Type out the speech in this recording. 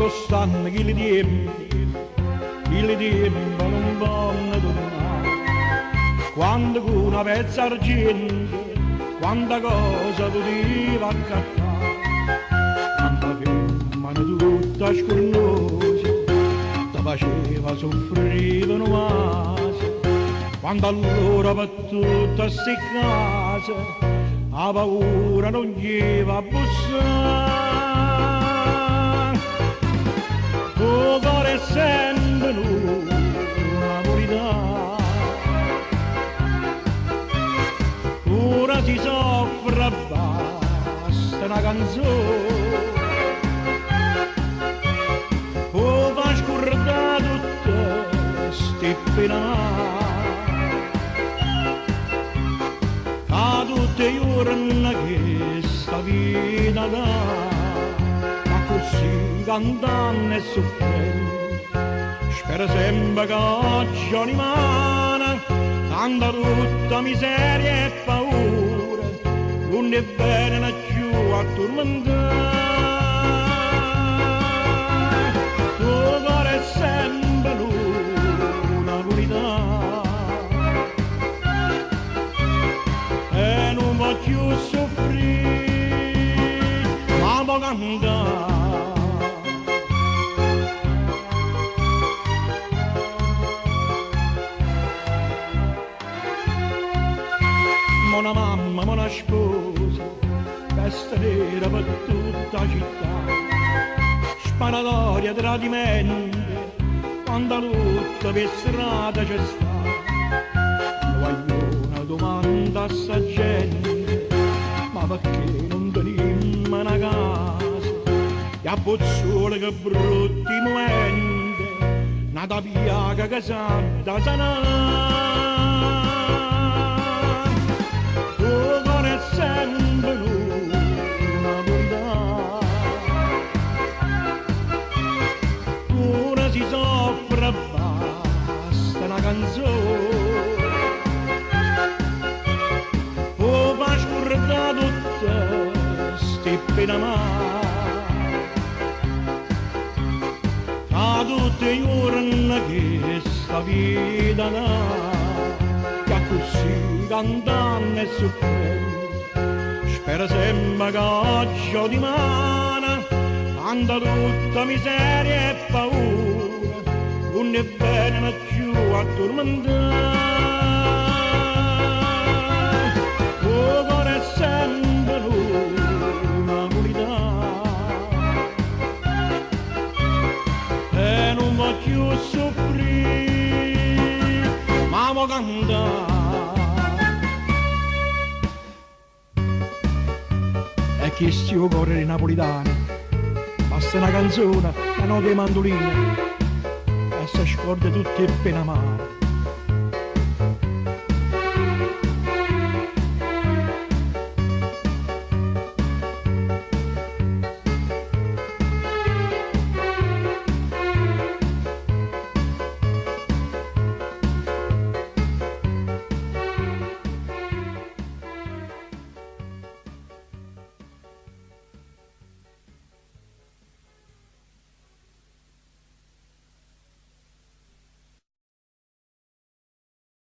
quando stanno che li tempi non vanno tornare, quando con una pezza argento quanta cosa poteva accattare, quanta femmina tutta scornosa ti faceva soffrire un mase, quando allora per tutta sti case la paura non gli va a bussare. Il cuore è sempre una verità, ora si soffre, basta una canzone, o va scordare tutte sti penate, a tutte le giorni che sta vita dà, ma così cantando e soffrendo, spero sempre che oggi rimane tanta tutta miseria e paura, non è bene più a tormentare. Tuo cuore è sempre una verità e non voglio soffrire, ma voglio cantare. Una mamma, una sposa, festa nera per tutta la città, sparatoria, tradimenti, quanta lotta per strada c'è sta. Voglio una domanda a sta gente, ma perché non tenim una casa? E a Pozzuolo che brutti momenti, nata piaga che sa da sanare. Sempre una verità, ora si soffre, basta una canzone, o va scordare tutte sti pene amare, a tutte le giorni che sta vita dà, che così cantando e soffrendo, spero sempre che oggi o dimane tanta tutta miseria e paura, non è bene più a tormentare. Il cuore è sempre una verità e non voglio soffrire, ma voglio cantare. E chi sto cuore di napolitani, basta una canzone, una nota di mandolina, e si scorda tutte le pene amare.